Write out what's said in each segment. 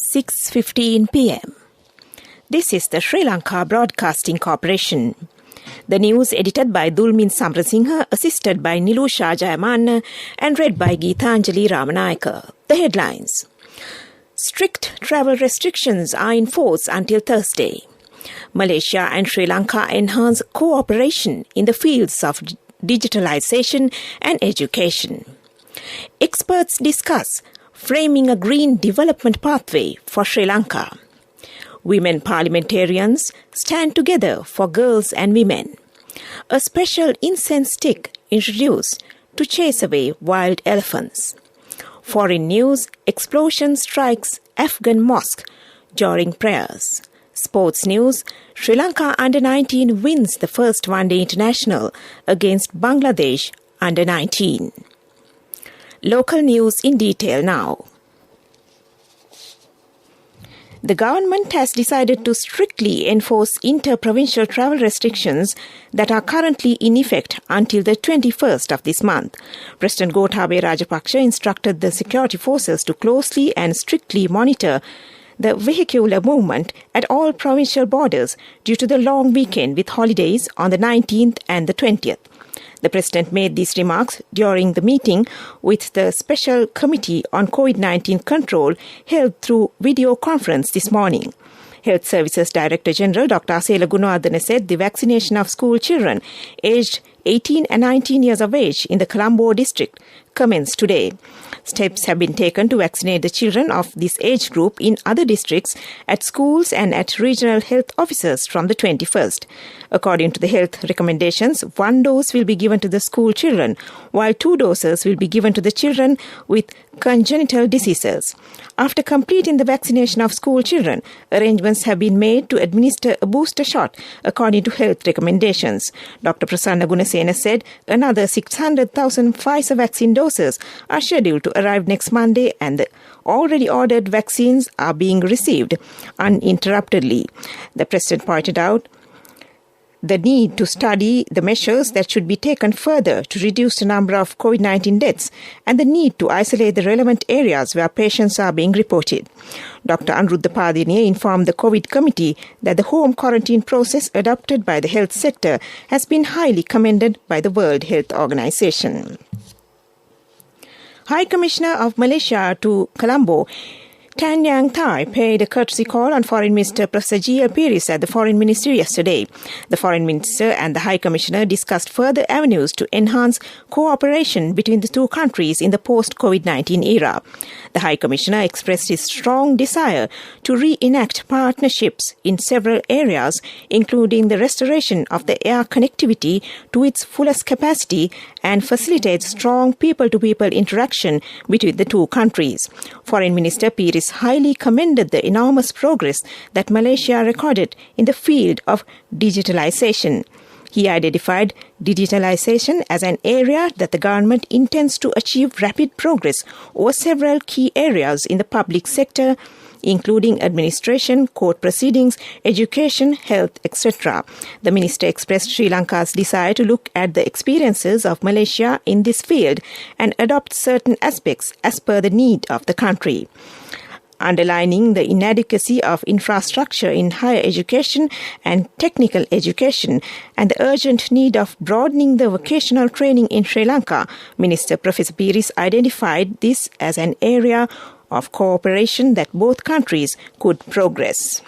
6:15 p.m. This is the Sri Lanka Broadcasting Corporation. The news edited by Dulmin Samrasinghe, assisted by Nilusha Jayamanna, and read by Geethanjali Ramanayaka. The headlines. Strict travel restrictions are in force until Thursday. Malaysia and Sri Lanka enhance cooperation in the fields of digitalization and education. Experts discuss framing a green development pathway for Sri Lanka. Women parliamentarians stand together for girls and women. A special incense stick introduced to chase away wild elephants. Foreign news, explosion strikes Afghan mosque during prayers. Sports news, Sri Lanka Under-19 wins the first one-day international against Bangladesh Under-19. Local news in detail now. The government has decided to strictly enforce inter-provincial travel restrictions that are currently in effect until the 21st of this month. President Gotabaya Rajapaksa instructed the security forces to closely and strictly monitor the vehicular movement at all provincial borders due to the long weekend with holidays on the 19th and the 20th. The President made these remarks during the meeting with the Special Committee on COVID-19 Control held through video conference this morning. Health Services Director General Dr. Asela Gunawardena said the vaccination of school children aged 18 and 19 years of age in the Colombo district commenced today. Steps have been taken to vaccinate the children of this age group in other districts, at schools and at regional health officers from the 21st. According to the health recommendations, 1 dose will be given to the school children, while 2 doses will be given to the children with congenital diseases. After completing the vaccination of school children, arrangements have been made to administer a booster shot according to health recommendations. Dr. Prasanna Gunasena said another 600,000 Pfizer vaccine doses are scheduled to arrive next Monday, and the already ordered vaccines are being received uninterruptedly. The President pointed out the need to study the measures that should be taken further to reduce the number of COVID-19 deaths and the need to isolate the relevant areas where patients are being reported. Dr. Anuruddha Padiniya informed the COVID committee that the home quarantine process adopted by the health sector has been highly commended by the World Health Organization. High Commissioner of Malaysia to Colombo, Tan Yang Thai, paid a courtesy call on Foreign Minister Professor G.L. Pieris at the Foreign Ministry yesterday. The Foreign Minister and the High Commissioner discussed further avenues to enhance cooperation between the two countries in the post-COVID-19 era. The High Commissioner expressed his strong desire to reenact partnerships in several areas, including the restoration of the air connectivity to its fullest capacity and facilitate strong people-to-people interaction between the two countries. Foreign Minister Pieris highly commended the enormous progress that Malaysia recorded in the field of digitalization. He identified digitalization as an area that the government intends to achieve rapid progress over several key areas in the public sector, including administration, court proceedings, education, health, etc. The minister expressed Sri Lanka's desire to look at the experiences of Malaysia in this field and adopt certain aspects as per the need of the country. Underlining the inadequacy of infrastructure in higher education and technical education and the urgent need of broadening the vocational training in Sri Lanka, Minister Professor Pieris identified this as an area of cooperation that both countries could progress.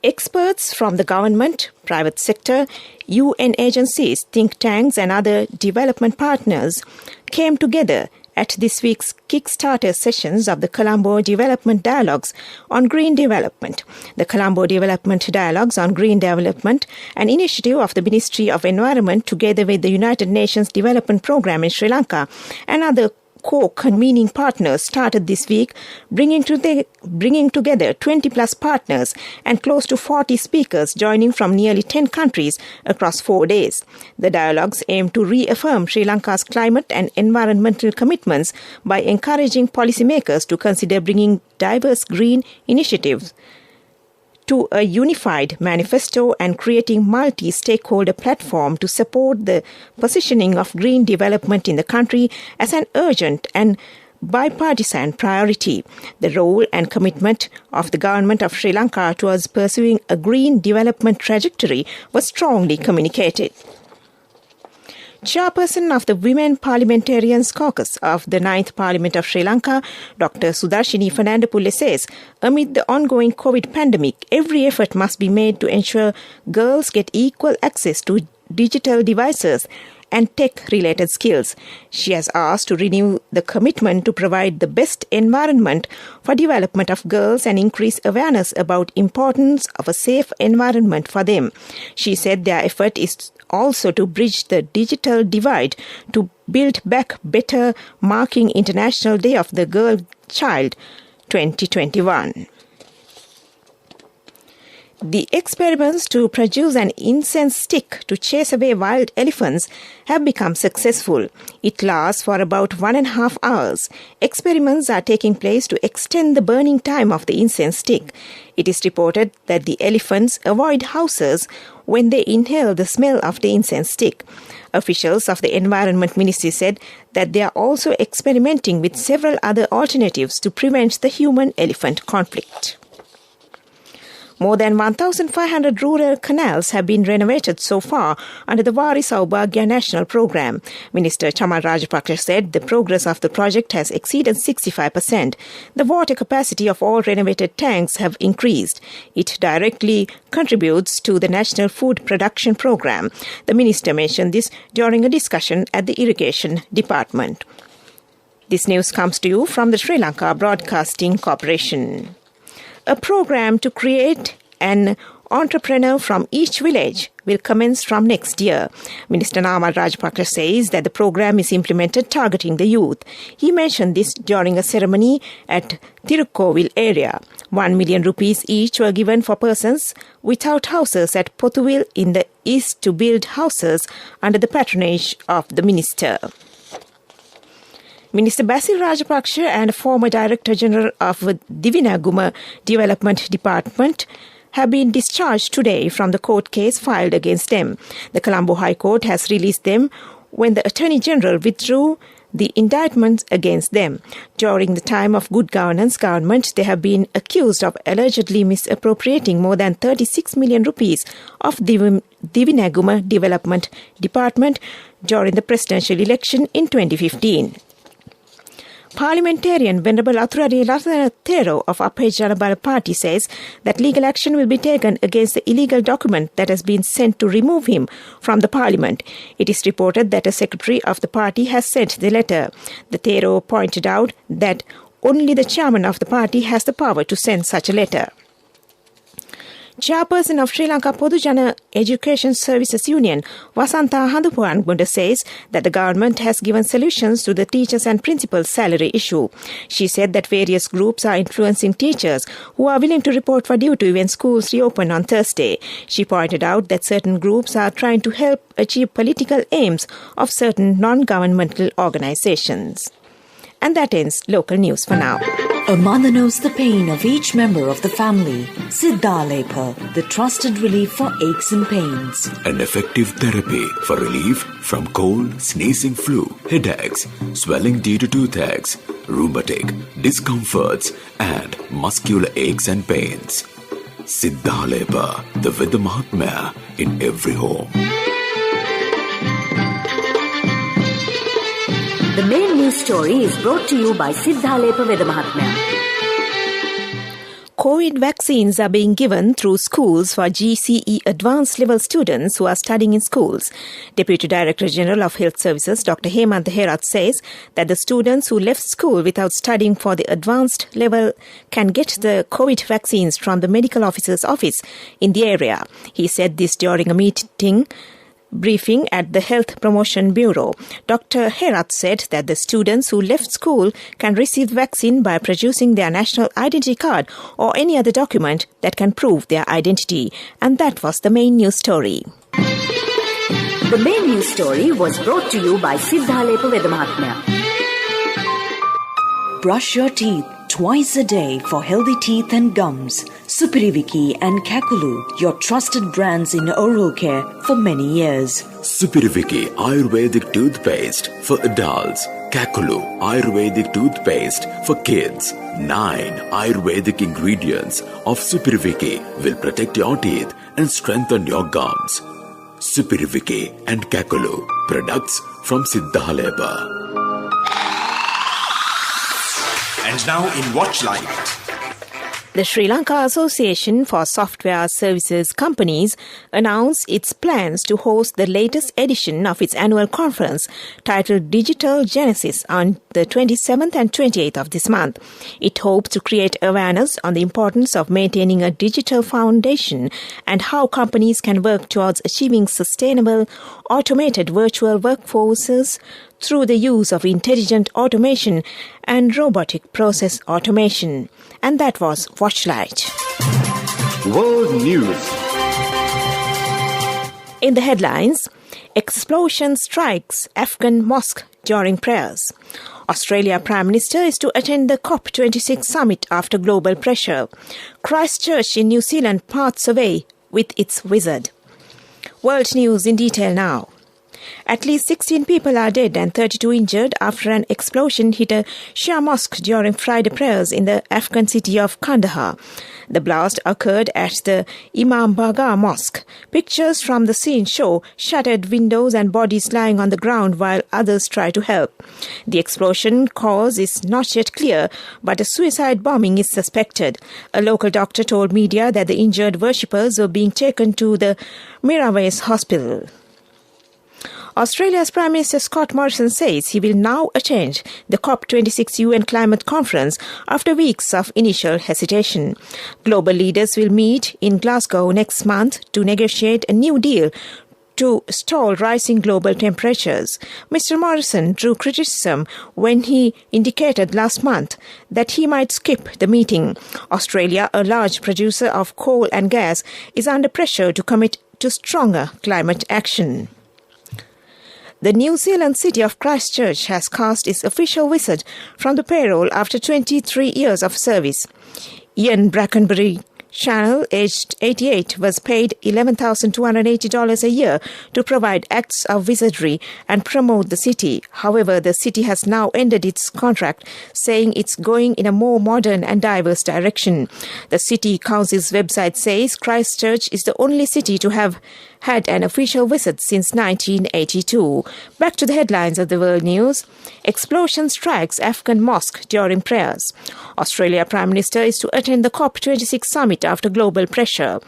Experts from the government, private sector, UN agencies, think tanks and other development partners came together at this week's Kickstarter sessions of the Colombo Development Dialogues on Green Development. The Colombo Development Dialogues on Green Development, an initiative of the Ministry of Environment together with the United Nations Development Programme in Sri Lanka and other co-convening partners, started this week, bringing together 20-plus partners and close to 40 speakers joining from nearly 10 countries across 4 days. The dialogues aim to reaffirm Sri Lanka's climate and environmental commitments by encouraging policymakers to consider bringing diverse green initiatives to a unified manifesto and creating multi-stakeholder platform to support the positioning of green development in the country as an urgent and bipartisan priority. The role and commitment of the government of Sri Lanka towards pursuing a green development trajectory was strongly communicated. Chairperson of the Women Parliamentarians Caucus of the 9th Parliament of Sri Lanka, Dr. Sudarshini Fernandopulle says, amid the ongoing COVID pandemic, every effort must be made to ensure girls get equal access to digital devices and tech-related skills. She has asked to renew the commitment to provide the best environment for development of girls and increase awareness about importance of a safe environment for them. She said their effort is also to bridge the digital divide to build back better, marking International Day of the Girl Child 2021. The experiments to produce an incense stick to chase away wild elephants have become successful. It lasts for about 1.5 hours. Experiments are taking place to extend the burning time of the incense stick. It is reported that the elephants avoid houses when they inhale the smell of the incense stick. Officials of the Environment Ministry said that they are also experimenting with several other alternatives to prevent the human-elephant conflict. More than 1,500 rural canals have been renovated so far under the Wari Saubhagya National Programme. Minister Chamal Rajapaksa said the progress of the project has exceeded 65%. The water capacity of all renovated tanks have increased. It directly contributes to the National Food Production Programme. The minister mentioned this during a discussion at the Irrigation Department. This news comes to you from the Sri Lanka Broadcasting Corporation. A program to create an entrepreneur from each village will commence from next year. Minister Namal Rajapaksa says that the program is implemented targeting the youth. He mentioned this during a ceremony at Tirukkovil area. 1 million rupees each were given for persons without houses at Pothuville in the east to build houses under the patronage of the minister. Minister Basil Rajapaksa and former Director General of Divinaguma Development Department have been discharged today from the court case filed against them. The Colombo High Court has released them when the Attorney General withdrew the indictments against them. During the time of good governance government, they have been accused of allegedly misappropriating more than 36 million rupees of Divinaguma Development Department during the presidential election in 2015. Parliamentarian Venerable Athurari Ratana Thero of Aphe Janabala Party says that legal action will be taken against the illegal document that has been sent to remove him from the parliament. It is reported that a secretary of the party has sent the letter. The Thero pointed out that only the chairman of the party has the power to send such a letter. Chairperson of Sri Lanka Podujana Education Services Union, Wasantha Handupuangunda, says that the government has given solutions to the teachers' and principals' salary issue. She said that various groups are influencing teachers who are willing to report for duty when schools reopen on Thursday. She pointed out that certain groups are trying to help achieve political aims of certain non-governmental organizations. And that ends local news for now. A mother knows the pain of each member of the family. Siddhalepa, the trusted relief for aches and pains. An effective therapy for relief from cold, sneezing, flu, headaches, swelling due to toothaches, rheumatic, discomforts, and muscular aches and pains. Siddhalepa, the Veda Mahatmya in every home. The main news story is brought to you by Siddhalepa Veda Mahatmya. COVID vaccines are being given through schools for GCE advanced level students who are studying in schools. Deputy Director General of Health Services Dr. Hemantha Herath says that the students who left school without studying for the advanced level can get the COVID vaccines from the medical officer's office in the area. He said this during a briefing at the Health Promotion Bureau. Dr. Herath said that the students who left school can receive vaccine by producing their national identity card or any other document that can prove their identity. And that was the main news story. The main news story was brought to you by Siddhalepa Veda Mahatmya. Brush your teeth twice a day for healthy teeth and gums. Supiriviki and Kakulu, your trusted brands in oral care for many years. Supiriviki Ayurvedic toothpaste for adults. Kakulu Ayurvedic toothpaste for kids. 9 Ayurvedic ingredients of Supiriviki will protect your teeth and strengthen your gums. Supiriviki and Kakulu, products from Siddhaleba. And now in Watchlight. The Sri Lanka Association for Software Services Companies announced its plans to host the latest edition of its annual conference titled Digital Genesis on the 27th and 28th of this month. It hopes to create awareness on the importance of maintaining a digital foundation and how companies can work towards achieving sustainable, automated virtual workforces through the use of intelligent automation and robotic process automation. And that was Watchlight. World News. In the headlines, explosion strikes Afghan mosque during prayers. Australia Prime Minister is to attend the COP26 summit after global pressure. Christchurch in New Zealand parts away with its wizard. World News in detail now. At least 16 people are dead and 32 injured after an explosion hit a Shia mosque during Friday prayers in the Afghan city of Kandahar. The blast occurred at the Imam Bagar Mosque. Pictures from the scene show shattered windows and bodies lying on the ground while others try to help. The explosion cause is not yet clear, but a suicide bombing is suspected. A local doctor told media that the injured worshippers were being taken to the Miraways Hospital. Australia's Prime Minister Scott Morrison says he will now attend the COP26 UN climate conference after weeks of initial hesitation. Global leaders will meet in Glasgow next month to negotiate a new deal to stall rising global temperatures. Mr. Morrison drew criticism when he indicated last month that he might skip the meeting. Australia, a large producer of coal and gas, is under pressure to commit to stronger climate action. The New Zealand city of Christchurch has cast its official wizard from the payroll after 23 years of service. Ian Brackenbury Channel, aged 88, was paid $11,280 a year to provide acts of wizardry and promote the city. However, the city has now ended its contract, saying it's going in a more modern and diverse direction. The city council's website says Christchurch is the only city to have had an official visit since 1982. Back to the headlines of the world news. Explosion strikes Afghan mosque during prayers. Australia Prime Minister is to attend the COP26 summit after global pressure.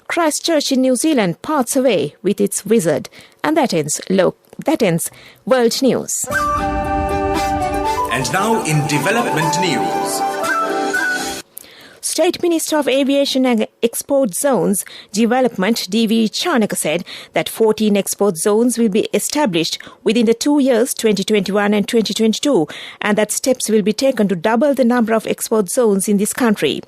Christchurch in New Zealand parts away with its wizard. And that ends world news. And now in development news. State Minister of Aviation and Export Zones Development D.V. Chanaka said that 14 export zones will be established within the 2 years 2021 and 2022 and that steps will be taken to double the number of export zones in this country.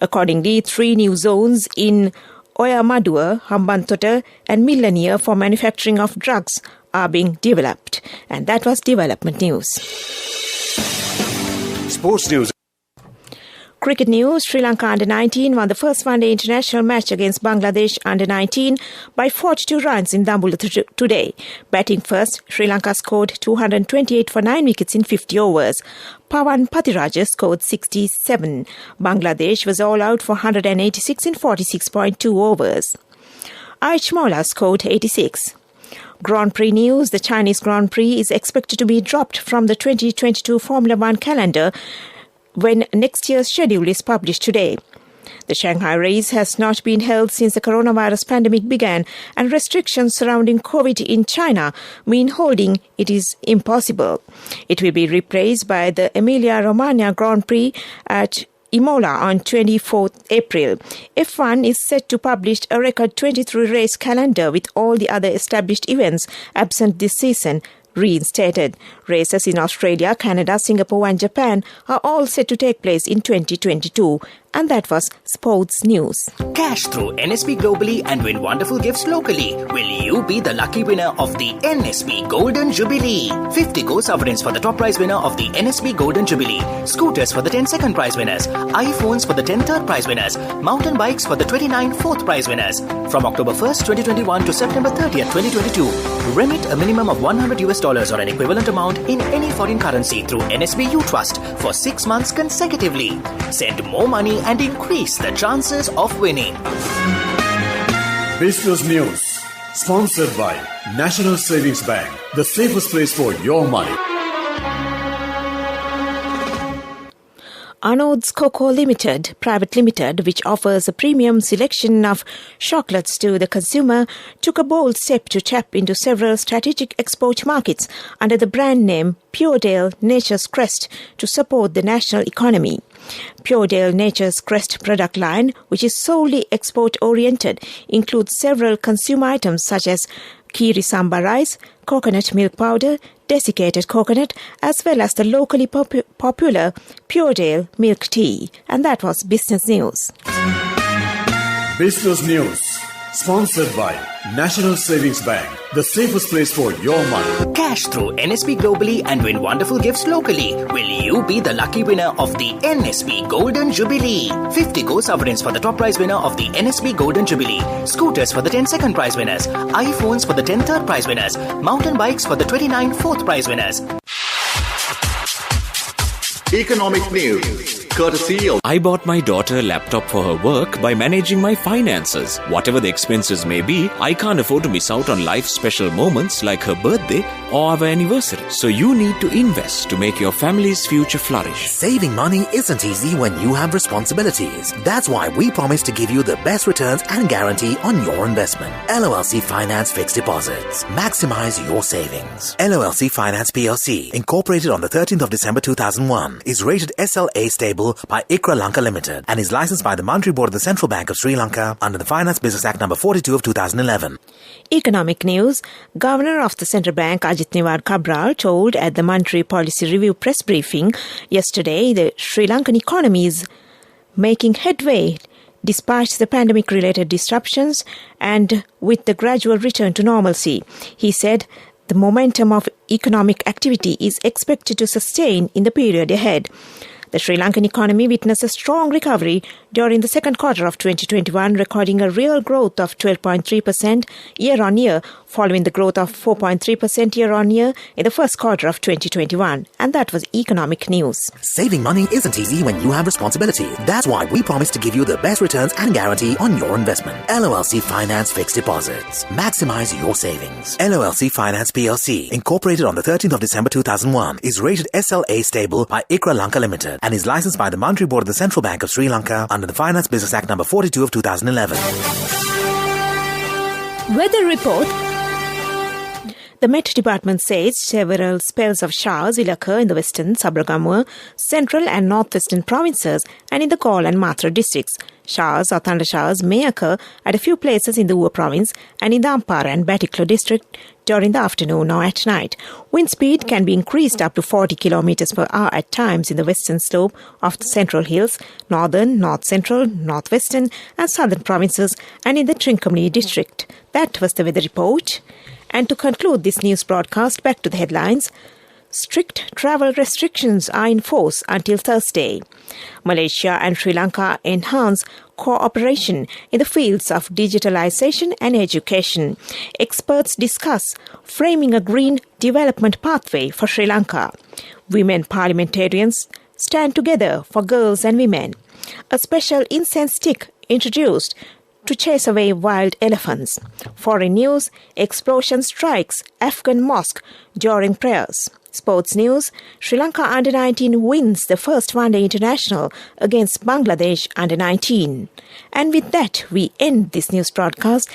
Accordingly, 3 new zones in Oyamadua, Hambantota and Millenia for manufacturing of drugs are being developed. And that was development news. Sports news. Cricket news. Sri Lanka Under-19 won the first one-day international match against Bangladesh Under-19 by 42 runs in Dambulla today. Batting first, Sri Lanka scored 228 for 9 wickets in 50 overs. Pawan Pathiraja scored 67. Bangladesh was all out for 186 in 46.2 overs. Aich Mola scored 86. Grand Prix news. The Chinese Grand Prix is expected to be dropped from the 2022 Formula One calendar when next year's schedule is published today. The Shanghai race has not been held since the coronavirus pandemic began, and restrictions surrounding COVID in China mean holding it is impossible. It will be replaced by the Emilia-Romagna Grand Prix at Imola on 24th April. F1 is set to publish a record 23-race calendar with all the other established events absent this season reinstated. Races in Australia, Canada, Singapore and Japan are all set to take place in 2022. And that was sports news. Cash through NSB globally and win wonderful gifts locally. Will you be the lucky winner of the NSB Golden Jubilee? 50 gold sovereigns for the top prize winner of the NSB Golden Jubilee. Scooters for the 10 second prize winners. iPhones for the 10 third prize winners. Mountain bikes for the 29 fourth prize winners. From October 1st, 2021 to September 30th, 2022. Remit a minimum of $100 or an equivalent amount in any foreign currency through NSB U Trust for 6 months consecutively. Send more money and increase the chances of winning. Business News. Sponsored by National Savings Bank. The safest place for your money. Anod's Cocoa Limited, Private Limited, which offers a premium selection of chocolates to the consumer, took a bold step to tap into several strategic export markets under the brand name Puredale Nature's Crest to support the national economy. Puredale Nature's Crest product line, which is solely export-oriented, includes several consumer items such as Kiri Samba rice, coconut milk powder, desiccated coconut, as well as the locally popular Puredale milk tea. And that was Business News. Business News. Sponsored by National Savings Bank. The safest place for your money. Cash through NSB globally and win wonderful gifts locally. Will you be the lucky winner of the NSB Golden Jubilee? 50 gold sovereigns for the top prize winner of the NSB Golden Jubilee. Scooters for the 10 second prize winners. iPhones for the 10 third prize winners. Mountain bikes for the 29 fourth prize winners. Economic news. Courtesy of I bought my daughter a laptop for her work by managing my finances. Whatever the expenses may be, I can't afford to miss out on life's special moments like her birthday or our anniversary. So you need to invest to make your family's future flourish. Saving money isn't easy when you have responsibilities. That's why we promise to give you the best returns and guarantee on your investment. LOLC Finance Fixed Deposits. Maximize your savings. LOLC Finance PLC, incorporated on the 13th of December 2001, is rated SLA stable by ICRA Lanka Limited and is licensed by the Monetary Board of the Central Bank of Sri Lanka under the Finance Business Act No. 42 of 2011. Economic news. Governor of the Central Bank Ajit Niwad Cabral told at the Monetary Policy Review press briefing yesterday the Sri Lankan economy is making headway despite the pandemic-related disruptions and with the gradual return to normalcy. He said the momentum of economic activity is expected to sustain in the period ahead. The Sri Lankan economy witnessed a strong recovery during the second quarter of 2021, recording a real growth of 12.3% year-on-year, following the growth of 4.3% year-on-year in the first quarter of 2021. And that was economic news. Saving money isn't easy when you have responsibility. That's why we promise to give you the best returns and guarantee on your investment. LOLC Finance Fixed Deposits. Maximize your savings. LOLC Finance PLC, incorporated on the 13th of December 2001, is rated SLA stable by ICRA Lanka Limited and is licensed by the Monetary Board of the Central Bank of Sri Lanka under the Finance Business Act No. 42 of 2011. Weather report. The Met Department says several spells of showers will occur in the western, Sabragamua, central and northwestern provinces and in the Galle and Mathura districts. Showers or thundershowers may occur at a few places in the Ua province and in the Ampara and Batiklo district during the afternoon or at night. Wind speed can be increased up to 40 km per hour at times in the western slope of the Central Hills, northern, north-central, northwestern and southern provinces and in the Trincomalee district. That was the weather report. And to conclude this news broadcast, back to the headlines. Strict travel restrictions are in force until Thursday. Malaysia and Sri Lanka enhance cooperation in the fields of digitalization and education. Experts discuss framing a green development pathway for Sri Lanka. Women parliamentarians stand together for girls and women. A special incense stick introduced to chase away wild elephants. Foreign news, explosion strikes Afghan mosque during prayers. Sports news, Sri Lanka Under-19 wins the first one-day international against Bangladesh Under-19. And with that, we end this news broadcast.